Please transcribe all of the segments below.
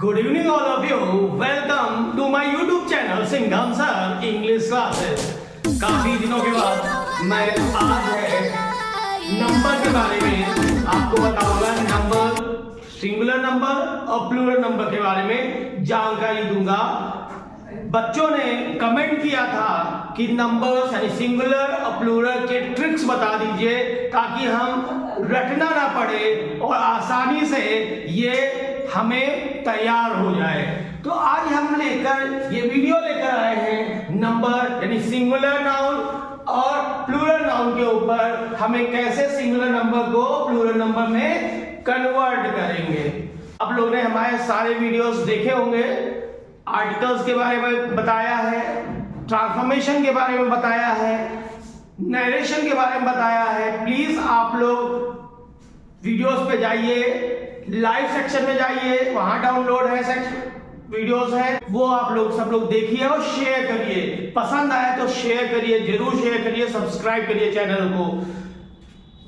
Good evening all of you. Welcome to my YouTube channel Singham sir English classes. काफी दिनों के बाद मैं आज है नंबर के बारे में आपको बताऊंगा। नंबर, सिंगुलर नंबर और प्लूरल नंबर के बारे में जानकारी दूंगा। बच्चों ने कमेंट किया था कि नंबर्स यानी सिंगुलर और प्लूरल के ट्रिक्स बता दीजिए ताकि हम रटना ना पड़े और आसानी से ये हमें तैयार हो जाए। तो आज हम ये वीडियो लेकर आए हैं नंबर यानी सिंगुलर नाउन और प्लूरल नाउन के ऊपर हमें कैसे सिंगुलर नंबर को प्लूरल नंबर में कन्वर्ट करेंगे। आप लोग ने हमारे सारे वीडियोस देखे होंगे। आर्टिकल्स के बारे में बताया है, ट्रांसफॉर्मेशन के बारे में बताया है, नरेशन के बारे में बताया है। प्लीज आप लोग वीडियोस पे जाइए, लाइव सेक्शन में जाइए, वहां डाउनलोड है सेक्शन वीडियोस है, वो आप लोग सब लोग देखिए और शेयर करिए। पसंद आए तो शेयर करिए, जरूर शेयर करिए, सब्सक्राइब करिए चैनल को।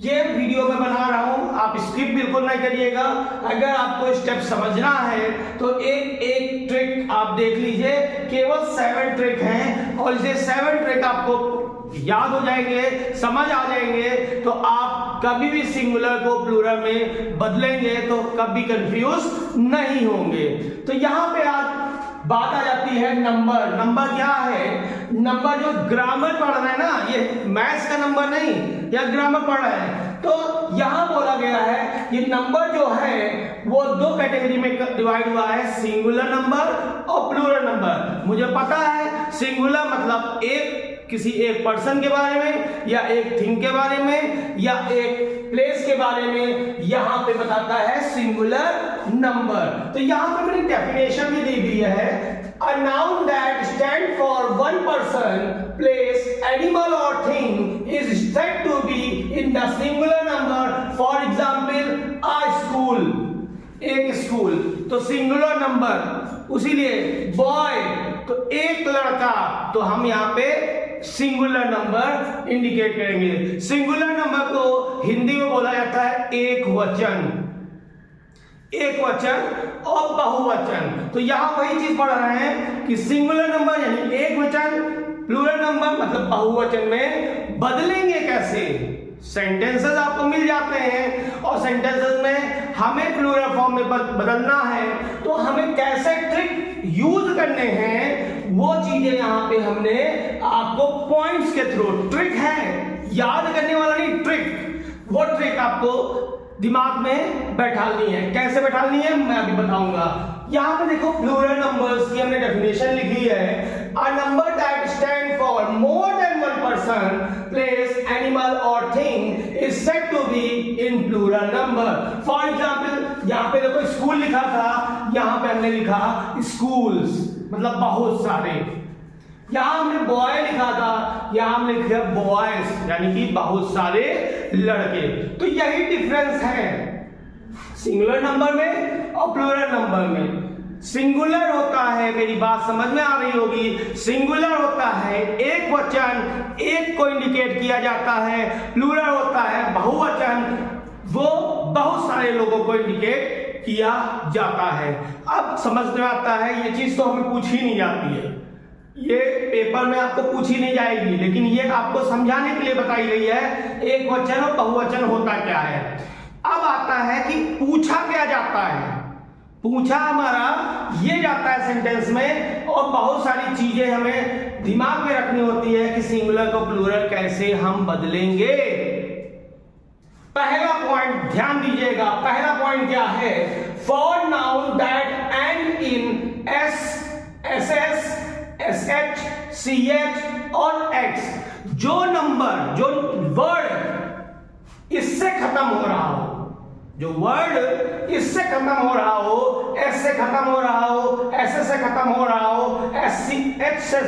ये वीडियो मैं बना रहा हूं, आप स्किप बिल्कुल नहीं करिएगा। अगर आपको स्टेप समझना है तो एक एक ट्रिक आप देख लीजिए। केवल 7 ट्रिक हैं और ये 7 ट्रिक आपको याद हो जाएंगे, समझ आ जाएंगे, तो आप कभी भी सिंगुलर को प्लूरल में बदलेंगे तो कभी कंफ्यूज नहीं होंगे। तो यहां पे आज बात आ जाती है नंबर। नंबर क्या है? नंबर जो ग्रामर पढ़ रहे हैं ना, ये मैथ्स का नंबर नहीं, या ग्रामर पढ़ रहे हैं, तो यहां बोला गया है ये नंबर जो है वो 2 कैटेगरी में डिवाइड हुआ है, सिंगुलर नंबर और प्लूरल नंबर। मुझे पता है सिंगुलर मतलब किसी एक पर्सन के बारे में या एक थिंग के बारे में या एक प्लेस के बारे में यहां पे बताता है सिंगुलर नंबर। तो यहां पे मैंने डेफिनेशन भी दी हुई है। A noun that stands for one person, place, animal or thing is said to be in the singular number. For example, a school, एक स्कूल तो सिंगुलर नंबर। उसीलिए बॉय तो एक लड़का, तो हम यहाँ पे सिंगुलर नंबर इंडिकेट करेंगे। सिंगुलर नंबर को हिंदी में बोला जाता है एक वचन, एक वचन और बहुवचन। तो यहां वही चीज पढ़ रहे हैं कि सिंगुलर नंबर यानी एक वचन, प्लूरल नंबर मतलब बहुवचन में बदलेंगे कैसे। सेंटेंसेस आपको मिल जाते हैं और सेंटेंसेस में हमें प्लूरल फॉर्म में बदलना है तो हमें कैसे ट्रिक यूज करने हैं, वो चीजें यहां पे हमने आपको पॉइंट्स के थ्रू, ट्रिक है याद करने वाला नहीं, ट्रिक, वो ट्रिक आपको दिमाग में बैठानी है। कैसे बैठानी है मैं अभी बताऊंगा। यहां पे देखो प्लूरल नंबर्स की हमने डेफिनेशन लिखी है। A number that stand for more than one person, place, animal और thing is said to be in plural number. For example यहां पे देखो स्कूल लिखा था, यहां पे हमने लिखा स्कूल्स मतलब बहुत सारे। यहां हमने बॉय लिखा था, यहां हमने लिखा बॉयज यानी कि बहुत सारे लड़के। तो यही डिफरेंस है सिंगुलर नंबर में और प्लूरल नंबर में। सिंगुलर होता है, मेरी बात समझ में आ रही होगी, सिंगुलर होता है एक वचन, एक को इंडिकेट किया जाता है। प्लूरल होता है बहुवचन, वो बहुत सारे लोगों को इंडिकेट किया जाता है। अब समझ में आता है, ये चीज तो हमें पूछी नहीं जाती है, ये पेपर में आपको पूछी नहीं जाएगी, लेकिन ये आपको समझाने के लिए बताई गई है एक वचन और बहुवचन होता क्या है। अब आता है कि पूछा क्या जाता है। पूछा हमारा ये जाता है सेंटेंस में, और बहुत सारी चीजें हमें दिमाग में रखनी होती है कि सिंगुलर को प्लूरल कैसे हम बदलेंगे। पहला पॉइंट ध्यान दीजिएगा, पहला पॉइंट क्या है? For noun that and in S, S S, SH, CH और X, जो नंबर, जो वर्ड इससे खत्म हो रहा हो, जो वर्ड इससे खत्म हो रहा हो, S से खत्म हो रहा हो, SS से खत्म हो रहा हो, SH से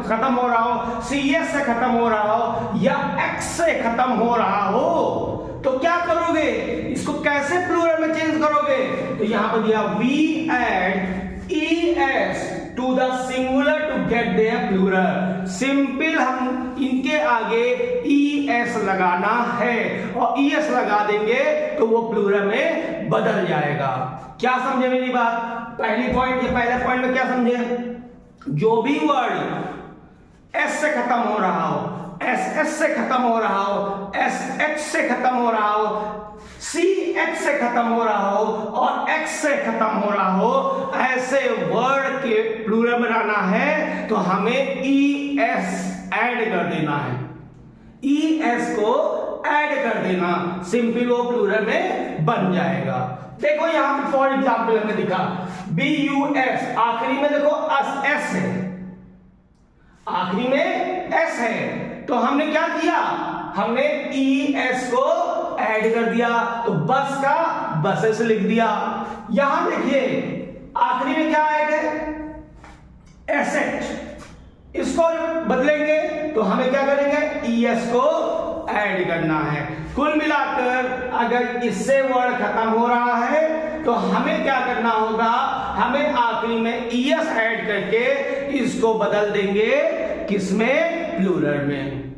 खत्म हो रहा हो, CS से खत्म हो रहा हो या X से खत्म हो रहा हो, तो क्या करोगे? इसको कैसे प्लूरल में चेंज करोगे? तो यहां पर दिया we add ES to the singular to get their plural। Simple हम इनके आगे ES लगाना है और ES लगा देंगे तो वो प्लूरल में बदल जाएगा। क्या समझे मेरी बात? पहले पॉइंट में क्या समझे? जो भी वर्ड एस से खत्म हो रहा हो, एस से खत्म हो रहा हो, एच से खत्म हो रहा हो, एच से खत्म हो रहा हो और एक्स से खत्म हो रहा हो, ऐसे वर्ड के प्लूरल बनाना है तो हमें एस ऐड कर देना है। एस को ऐड कर देना, सिंपल वो प्लूरल में बन जाएगा। देखो यहां पे फॉर एग्जाम्पल हमने दिखा BUS, आखिरी में देखो एस है, आखिरी में एस है, तो हमने क्या किया? हमने ES को ऐड कर दिया, तो बस का बसेस लिख दिया। यहां देखिए आखिरी में क्या ऐड है? SH, इसको बदलेंगे तो हमें क्या करेंगे? ES को ऐड करना है। कुल मिलाकर अगर इससे वर्ड खत्म हो रहा है तो हमें क्या करना होगा? हमें आखिरी में ES ऐड करके इसको बदल देंगे, किसमें? प्लूरल में।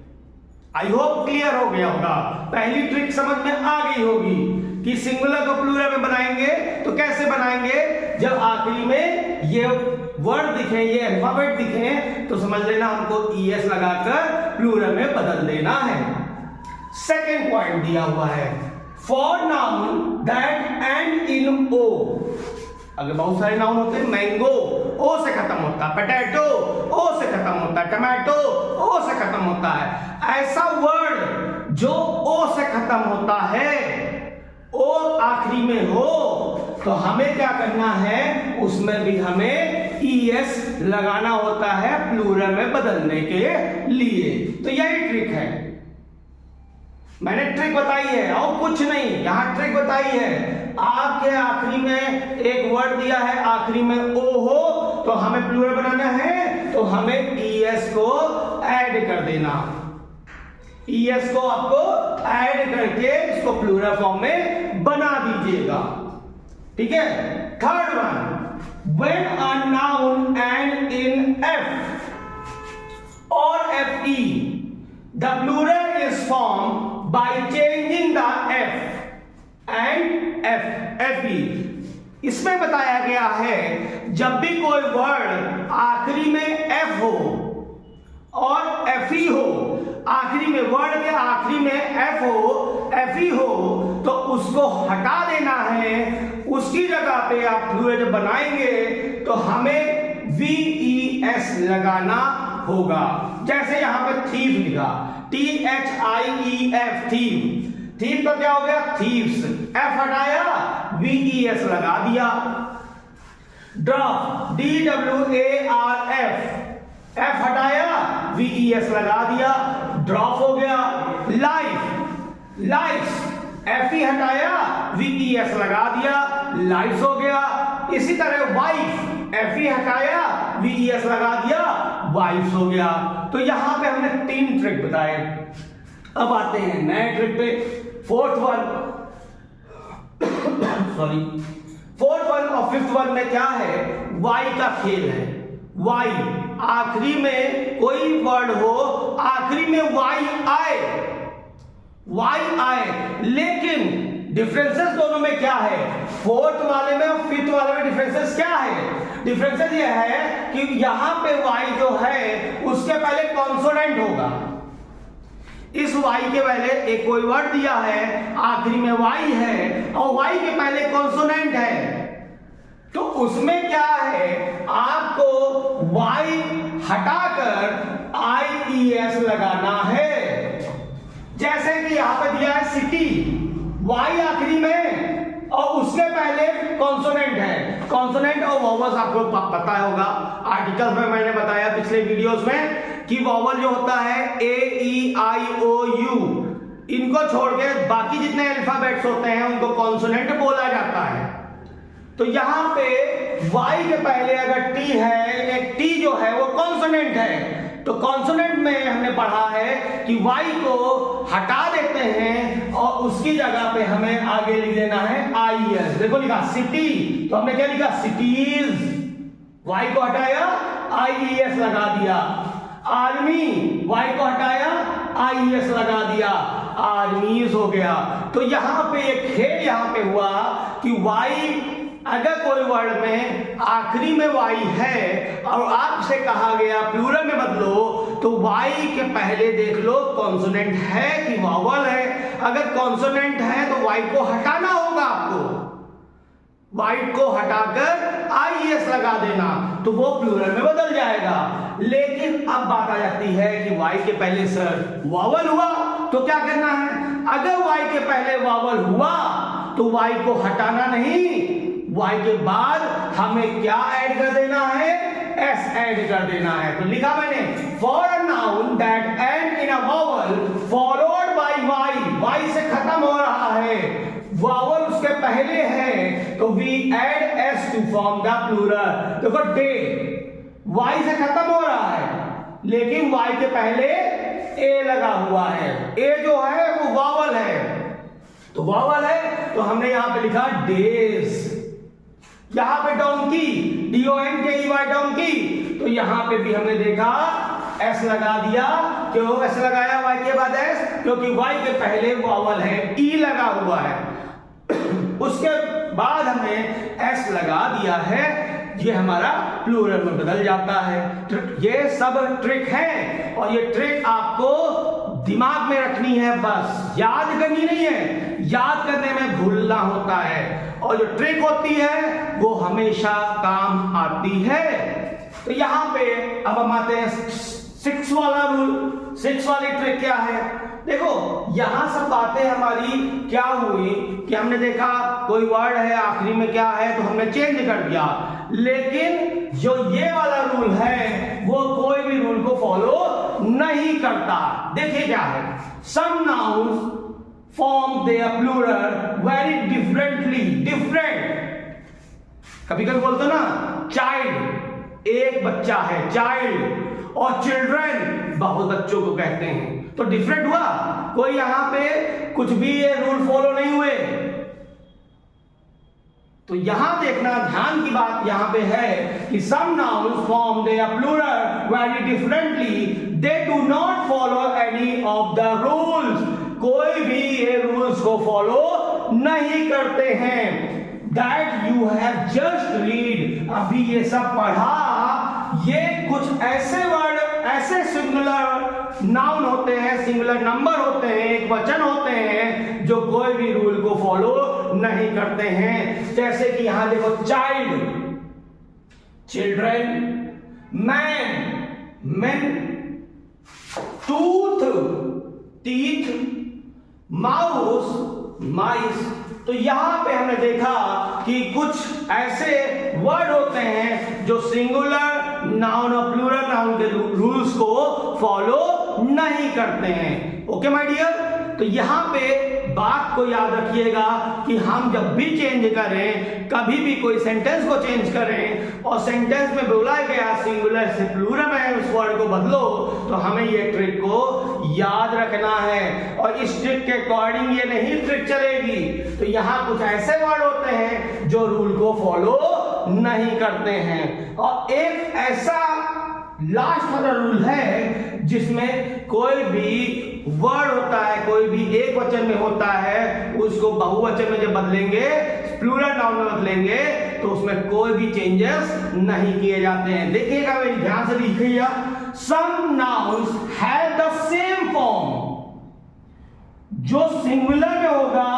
आई होप क्लियर हो गया होगा। पहली ट्रिक समझ में आ गई होगी कि सिंगुलर को प्लूरल में बनाएंगे तो कैसे बनाएंगे? जब आखिरी में ये वर्ड दिखे, ये अल्फाबेट दिखे, तो समझ लेना हमको ES लगाकर प्लूरल में बदल देना है। सेकेंड पॉइंट दिया हुआ है, for noun that and in O। अगर बहुत सारे नाउन होते हैं, मैंगो O से खत्म होता है, पोटैटो O से खत्म होता है, टमाटो O से खत्म होता है, ऐसा वर्ड जो O से खत्म होता है, O आखिरी में हो, तो हमें क्या करना है? उसमें भी हमें ES लगाना होता है प्लूरल में बदलने के लिए। तो यही ट्रिक है, मैंने ट्रिक बताई है और कुछ नहीं। यहां ट्रिक बताई है, आपके आखिरी में एक वर्ड दिया है, आखिरी में O हो, तो हमें प्लूरल बनाना है तो हमें ES को ऐड कर देना। ES को आपको ऐड करके इसको प्लूरल फॉर्म में बना दीजिएगा, ठीक है। Third one, when a noun end in F or FE, the plural is formed by changing the F and FE। इसमें बताया गया है जब भी कोई वर्ड आखिरी में F हो और FE हो, आखिरी में वर्ड के आखिरी में F हो, FE हो, तो उसको हटा देना है। उसकी जगह पे आप प्लूरल बनाएंगे तो हमें VES लगाना होगा। जैसे यहां पे थीफ लिखा, THIEF, थीफ, थीफ का क्या हो गया? थीव्स, F हटाया, VES लगा दिया। ड्रॉप, DWARF, F हटाया, VES लगा दिया, ड्रॉप हो गया। लाइफ, लाइफ्स, FE हटाया, VES लगा दिया, लाइफ्स हो गया। इसी तरह वाइफ, FE हटाया, VES लगा दिया, वाइफ्स हो गया। तो यहां पे हमने 3 ट्रिक बताए। अब आते हैं नए ट्रिक पे। फोर्थ वन और फिफ्थ वन में क्या है? वाई का खेल है। वाई, आखिरी में कोई वर्ड हो, आखिरी में वाई आए, लेकिन डिफरेंसेस दोनों में क्या है? फोर्थ वाले में और फिफ्थ वाले में डिफरेंसेस क्या है? डिफरेंसेस ये है कि यहां पे वाई जो है उसके पहले कॉन्सोनेंट होगा। इस वाई के पहले एक कोई वर्ड दिया है, आखिरी में वाई है और वाई के पहले कॉन्सोनेंट है, तो उसमें क्या है? आपको वाई हटाकर IES लगाना है। जैसे कि यहां पे दिया है सिटी, वाई आखिरी में और उसके पहले कॉन्सोनेंट है। कॉन्सोनेंट और वॉवल्स आपको पता होगा, आर्टिकल्स में मैंने बताया पिछले वीडियोस में कि वॉवल जो होता है AEIOU, इनको छोड़ के बाकी जितने अल्फाबेट्स होते हैं उनको कॉन्सोनेंट बोला जाता है। तो यहां पे वाई के पहले अगर टी है, एक टी जो है वो कॉन्सोनेंट है, तो कॉन्सोनेंट में हमने पढ़ा है कि वाई को हटा देते हैं और उसकी जगह पे हमें आगे लिख देना है IES। देखो लिखा सिटी, तो हमने क्या लिखा? सिटीज। वाई को हटाया, IES लगा दिया। आर्मी, वाई को हटाया, IES लगा दिया, आर्मीज हो गया। तो यहां पे एक खेल यहां पे हुआ कि वाई, अगर कोई वर्ड में आखिरी में वाई है और आपसे कहा गया प्लूरल में बदलो, तो वाई के पहले देख लो कॉन्सोनेंट है कि वावल है। अगर कॉन्सोनेंट है तो वाई को हटाना होगा आपको, वाइट को हटाकर IES लगा देना, तो वो प्लूरल में बदल जाएगा। लेकिन अब बात आ जाती है कि वाई के पहले सर वावल हुआ तो क्या करना है। अगर वाई के पहले वावल हुआ तो वाई को हटाना नहीं, वाई के बाद हमें क्या ऐड कर देना है, एस ऐड कर देना है। तो लिखा मैंने, for a noun that and in a vowel followed by Y, Y से खत्म हो रहा है, वावल उसके पहले है, तो we add S to form the plural. देखो डे वाई से खत्म हो रहा है, लेकिन वाई के पहले ए लगा हुआ है, ए जो है वो वावल है, तो वावल है तो हमने यहां पे लिखा डेज। यहां पे डोंकी, DONKEY डोंकी, तो यहां पे भी हमने देखा एस लगा दिया। क्यों एस लगाया वाई के बाद एस, क्योंकि वाई के पहले वावल है, ई लगा हुआ है, उसके बाद हमने एस लगा दिया है, ये हमारा प्लूरल में बदल जाता है। ये सब ट्रिक है और ये ट्रिक आपको दिमाग में रखनी है, बस याद करनी नहीं है, याद करने में भूलना होता है, और जो ट्रिक होती है वो हमेशा काम आती है। तो यहां पे अब हम आते हैं 6 वाला रूल। 6 वाली ट्रिक क्या है, देखो यहां सब बातें हमारी क्या हुई कि हमने देखा कोई वर्ड है आखिरी में क्या है तो हमने चेंज कर दिया, लेकिन जो ये वाला रूल है वो कोई भी रूल को फॉलो नहीं करता। देखिए क्या है, some nouns form their plural very differently, different. कभी कभी बोलते ना चाइल्ड, एक बच्चा है चाइल्ड, और चिल्ड्रन बहुत बच्चों को कहते हैं, तो डिफरेंट हुआ, कोई यहां पे कुछ भी ये रूल फॉलो नहीं हुए। तो यहां देखना, ध्यान की बात यहां पे है कि some nouns form their plural very differently, they do not follow any of the rules, कोई भी ये रूल्स को फॉलो नहीं करते हैं। That you have just read, अभी ये सब पढ़ा, ये कुछ ऐसे वर्ड, ऐसे सिंगुलर नाउन होते हैं, सिंगुलर नंबर होते हैं, एक वचन होते हैं, जो कोई भी रूल को फॉलो नहीं करते हैं। जैसे कि यहां देखो child, children, man, men, tooth, teeth, mouse, mice. तो यहां पे हमने देखा कि कुछ ऐसे वर्ड होते हैं जो सिंगुलर नाउन और प्लूरल नाउन के रूल्स को फॉलो नहीं करते हैं। ओके माय डियर, तो यहां पे बात को याद रखिएगा कि हम जब भी चेंज करें, कभी भी कोई सेंटेंस को चेंज करें और सेंटेंस में बोला गया सिंगुलर से प्लूरल में उस वर्ड को बदलो, तो हमें ये ट्रिक को याद रखना है, और इस ट्रिक के अकॉर्डिंग ये नहीं ट्रिक चलेगी। तो यहां कुछ ऐसे वर्ड होते हैं जो रूल को फॉलो नहीं करते हैं, और एक ऐसा लास्ट वाला रूल है जिसमें कोई भी वर्ड होता है, कोई भी एक वचन में होता है, उसको बहुवचन में जब बदलेंगे, प्लूरल नाउन में बदलेंगे, तो उसमें कोई भी चेंजेस नहीं किए जाते हैं। देखिएगा, मेरी ध्यान से लिखिएगा, some nouns have the same form, जो सिंगुलर में होगा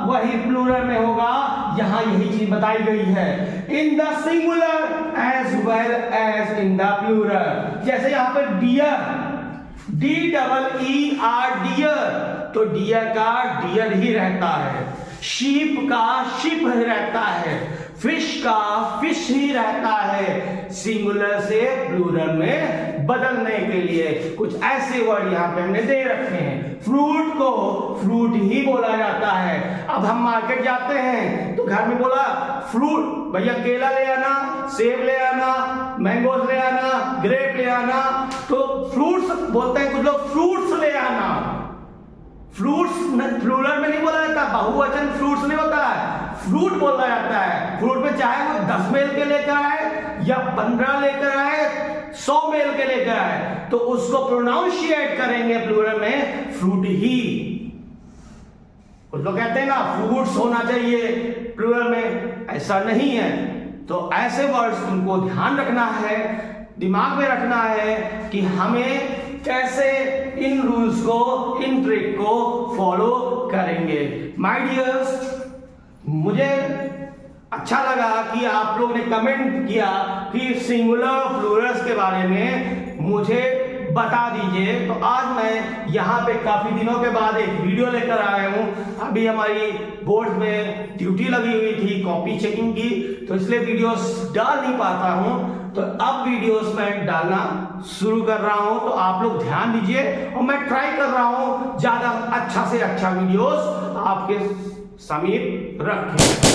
वही प्लूरल में होगा, यहां यही चीज बताई गई है, in the singular as well as in the plural. जैसे यहां पर डियर, DEER डियर, तो डियर का डियर ही रहता है, शीप का शिप ही रहता है, फिश का फिश ही रहता है। सिंगुलर से प्लूरल में बदलने के लिए कुछ ऐसे वर्ड यहां पे हमने दे रखे हैं। फ्रूट को फ्रूट ही बोला जाता है। अब हम मार्केट जाते हैं तो घर में बोला फ्रूट, भैया केला ले आना, सेब ले आना, मैंगोज ले आना, ग्रेप ले आना, तो फ्रूट्स बोलते हैं कुछ लोग, फ्रूट्स ले आना। फ्रूट्स प्लूरल में नहीं बोला जाता, बहुवचन फ्रूट्स नहीं होता है, फ्रूट बोला जाता है। फ्रूट में चाहे वो 10 मेल के लेकर आए या 15 लेकर आए, 100 मेल के लेकर आए, तो उसको प्रोनाउंशिएट करेंगे प्लूरल में फ्रूट ही। कुछ लोग कहते हैं ना फ्रूट्स होना चाहिए, प्लूरल में ऐसा नहीं है। तो ऐसे वर्ड्स तुमको ध्यान रखना है, दिमाग में रखना है कि हमें कैसे इन रूल्स को, इन ट्रिक को फॉलो करेंगे। माय डियर्स, मुझे अच्छा लगा कि आप लोग ने कमेंट किया कि सिंगुलर प्लूरल्स के बारे में मुझे बता दीजिए। तो आज मैं यहाँ पे काफी दिनों के बाद एक वीडियो लेकर आया हूँ। अभी हमारी बोर्ड में ड्यूटी लगी हुई थी कॉपी चेकिंग की, तो इसलिए वीडियोस डाल नहीं पाता हूँ। तो अब वीडियोस मैं डालना शुरू कर रहा हूँ, तो आप लोग ध्यान दीजिए और मैं ट्राई कर रहा हूँ ज्यादा अच्छा से अच्छा वीडियोस आपके समीप रखें।